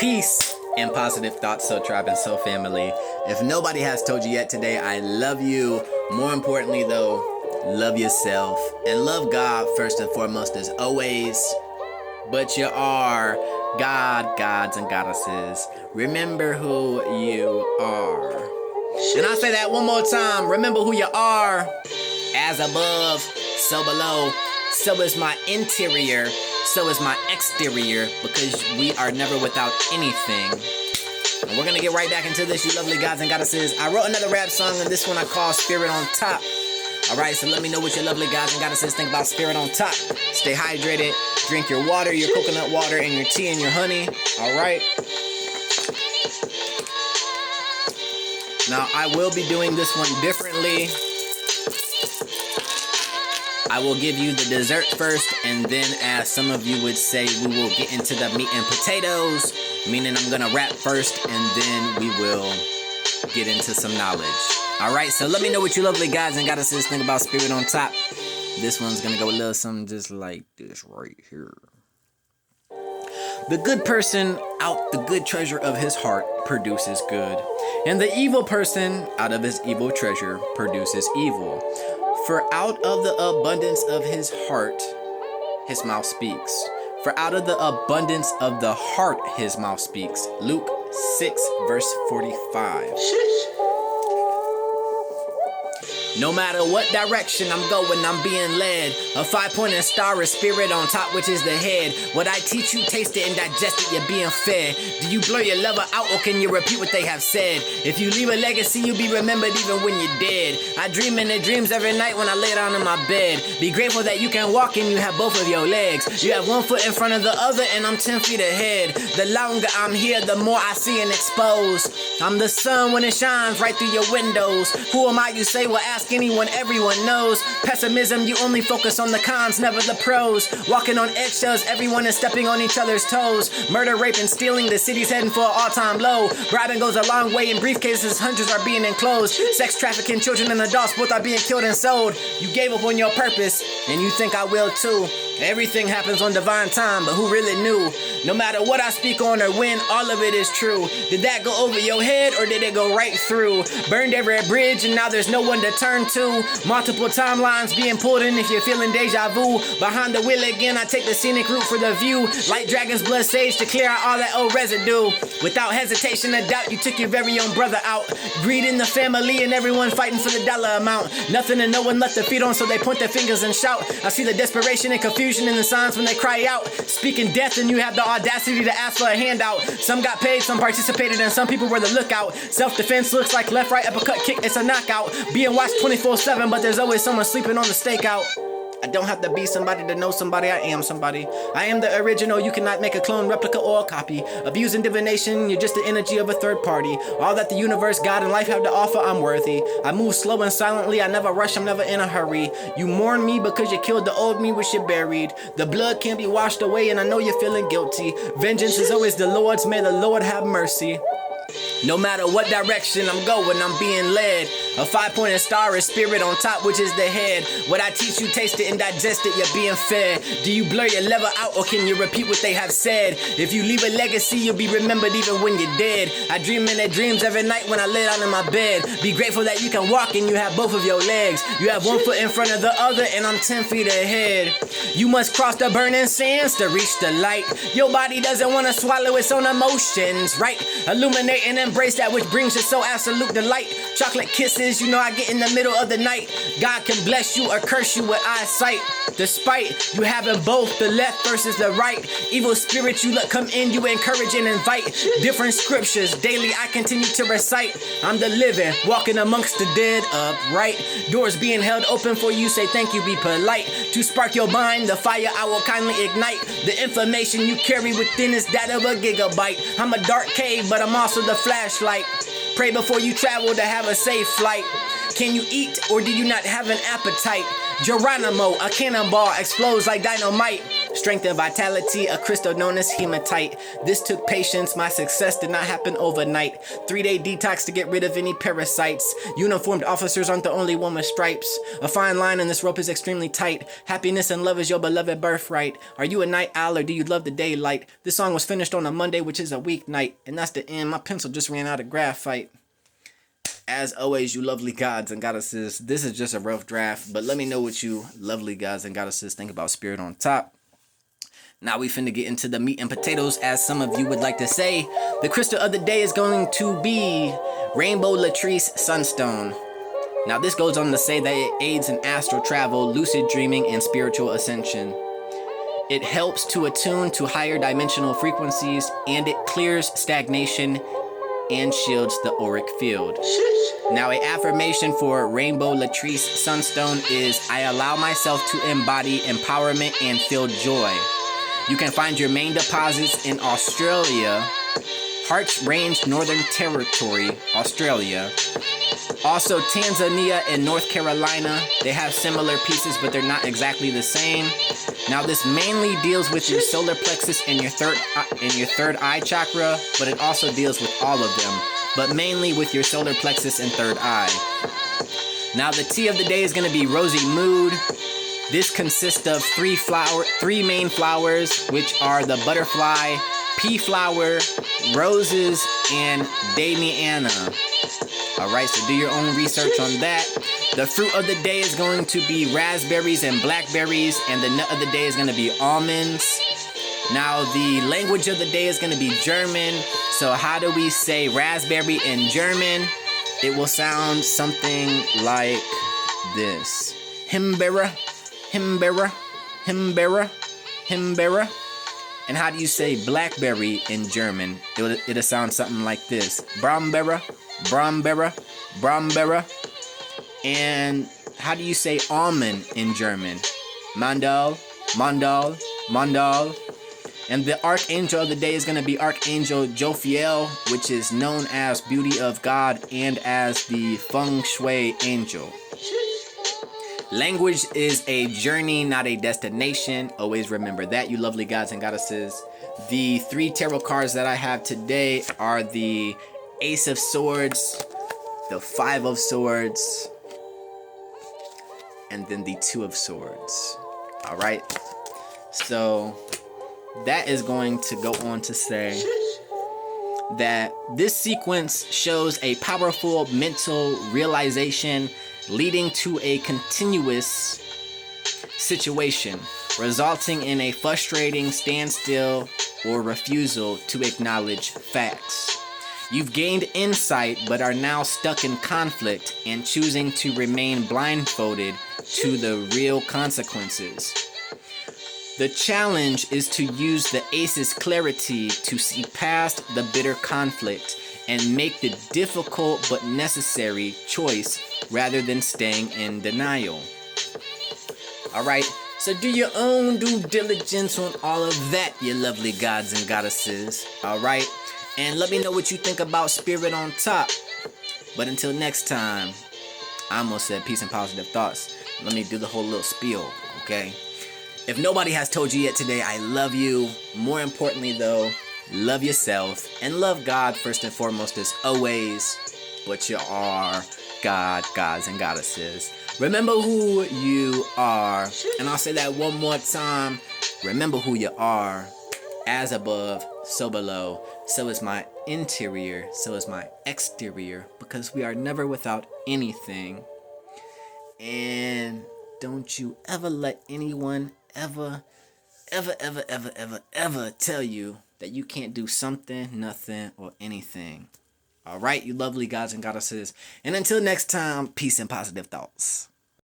Peace and positive thoughts, Soul Tribe and Soul Family. If nobody has told you yet today, I love you. More importantly though, love yourself and love God first and foremost as always. But you are gods and goddesses. Remember who you are. And I'll say that one more time. Remember who you are. As above, so below. So is my interior. So is my exterior. Because we are never without anything. And we're going to get right back into this, you lovely gods and goddesses. I wrote another rap song, and this one I call Spirit on Top. Alright, so let me know what your lovely gods and goddesses think about Spirit on Top. Stay hydrated. Drink your water, your coconut water, and your tea and your honey. Alright. Now, I will be doing this one differently. I will give you the dessert first, and then, as some of you would say, we will get into the meat and potatoes. Meaning I'm going to rap first, and then we will get into some knowledge. Alright, so let me know what you lovely gods and goddesses think about Spirit on Top. This one's going to go a little something just like this right here. The good person out the good treasure of his heart produces good. And the evil person out of his evil treasure produces evil. For out of the abundance of his heart, his mouth speaks. For out of the abundance of the heart, his mouth speaks. Luke 6, verse 45. No matter what direction I'm going, I'm being led. A 5-pointed star, a spirit on top, which is the head. What I teach you, taste it and digest it, you're being fed. Do you blur your lover out or can you repeat what they have said? If you leave a legacy, you'll be remembered even when you're dead. I dream in the dreams every night when I lay down in my bed. Be grateful that you can walk and you have both of your legs. You have one foot in front of the other and I'm 10 feet ahead. The longer I'm here, the more I see and expose. I'm the sun when it shines right through your windows. Who am I, you say, will ask anyone, everyone knows. Pessimism, you only focus on the cons, never the pros. Walking on eggshells, everyone is stepping on each other's toes. Murder, rape, and stealing, the city's heading for an all-time low. Bribing goes a long way in briefcases, hundreds are being enclosed. Sex trafficking, children and adults, both are being killed and sold. You gave up on your purpose, and you think I will too. Everything happens on divine time, but who really knew? No matter what I speak on or when, all of it is true. Did that go over your head or did it go right through? Burned every bridge and now there's no one to turn to. Multiple timelines being pulled in if you're feeling deja vu. Behind the wheel again, I take the scenic route for the view. Like dragon's blood sage to clear out all that old residue. Without hesitation or doubt, you took your very own brother out. Greed in the family and everyone fighting for the dollar amount. Nothing and no one left to feed on, so they point their fingers and shout. I see the desperation and confusion in the signs when they cry out. Speaking death and you have the audacity to ask for a handout. Some got paid, some participated, and some people were the lookout. Self-defense looks like left, right, uppercut, kick, it's a knockout. Being watched 24/7, but there's always someone sleeping on the stakeout. I don't have to be somebody to know somebody, I am somebody. I am the original, you cannot make a clone, replica, or a copy. Abuse and divination, you're just the energy of a third party. All that the universe, God, and life have to offer, I'm worthy. I move slow and silently, I never rush, I'm never in a hurry. You mourn me because you killed the old me, which you buried. The blood can't be washed away and I know you're feeling guilty. Vengeance is always the Lord's, may the Lord have mercy. No matter what direction I'm going, I'm being led. A 5-pointed star, a spirit on top, which is the head. What I teach you, taste it and digest it, you're being fed. Do you blur your lever out or can you repeat what they have said? If you leave a legacy, you'll be remembered even when you're dead. I dream in the dreams every night when I lay down in my bed. Be grateful that you can walk and you have both of your legs. You have one foot in front of the other and I'm 10 feet ahead. You must cross the burning sands to reach the light. Your body doesn't want to swallow its own emotions, right? Illuminate and embrace that which brings you so absolute delight. Chocolate kisses, you know I get in the middle of the night. God can bless you or curse you with eyesight. Despite you having both the left versus the right. Evil spirits you let come in, you encourage and invite. Different scriptures, daily I continue to recite. I'm the living, walking amongst the dead upright. Doors being held open for you, say thank you, be polite. To spark your mind, the fire I will kindly ignite. The information you carry within is that of a gigabyte. I'm a dark cave, but I'm also the flashlight. Pray before you travel to have a safe flight. Can you eat or do you not have an appetite? Geronimo, a cannonball explodes like dynamite. Strength and vitality, a crystal known as hematite. This took patience, my success did not happen overnight. 3-day detox to get rid of any parasites. Uniformed officers aren't the only one with stripes. A fine line in this rope is extremely tight. Happiness and love is your beloved birthright. Are you a night owl or do you love the daylight? This song was finished on a Monday, which is a weeknight. And that's the end. My pencil just ran out of graphite. As always, you lovely gods and goddesses, this is just a rough draft, but let me know what you lovely gods and goddesses think about Spirit on Top. Now we finna get into the meat and potatoes, as some of you would like to say. The crystal of the day is going to be Rainbow Latrice Sunstone. Now this goes on to say that it aids in astral travel, lucid dreaming, and spiritual ascension. It helps to attune to higher dimensional frequencies, and it clears stagnation and shields the auric field. Now, an affirmation for Rainbow Latrice Sunstone is, I allow myself to embody empowerment and feel joy. You can find your main deposits in Australia, Harts Range, Northern Territory, Australia. Also, Tanzania and North Carolina, they have similar pieces, but they're not exactly the same. Now, this mainly deals with your solar plexus and your third eye chakra, but it also deals with all of them, but mainly with your solar plexus and third eye. Now, the tea of the day is going to be Rosy Mood. This consists of three main flowers, which are the butterfly, pea flower, roses, and damiana. Alright, so do your own research on that. The fruit of the day is going to be raspberries and blackberries, and the nut of the day is going to be almonds. Now, the language of the day is going to be German. So how do we say raspberry in German? It will sound something like this. Himbeere, Himbeere, Himbeere, Himbeere. And how do you say blackberry in German? It'll sound something like this. Brombeere, Brombeere, Brombeere. And how do you say almond in German? Mandal, Mandal, Mandal. And the archangel of the day is going to be Archangel Jophiel, which is known as Beauty of God and as the Feng Shui Angel. Language is a journey, not a destination. Always remember that, you lovely gods and goddesses. The 3 tarot cards that I have today are the Ace of Swords, the 5 of Swords, and then the 2 of Swords. Alright, so that is going to go on to say that this sequence shows a powerful mental realization leading to a continuous situation, resulting in a frustrating standstill or refusal to acknowledge facts. You've gained insight but are now stuck in conflict and choosing to remain blindfolded to the real consequences. The challenge is to use the Ace's clarity to see past the bitter conflict and make the difficult but necessary choice rather than staying in denial. Alright, so do your own due diligence on all of that, you lovely gods and goddesses. Alright, and let me know what you think about Spirit on Top. But until next time, I almost said peace and positive thoughts. Let me do the whole little spiel, okay? If nobody has told you yet today, I love you. More importantly though, love yourself and love God first and foremost as always. But you are God, gods, and goddesses. Remember who you are. And I'll say that one more time. Remember who you are. As above, so below. So is my interior, so is my exterior. Because we are never without anything. And don't you ever let anyone ever tell you that you can't do something, nothing, or anything. Alright, you lovely gods and goddesses. And until next time, peace and positive thoughts.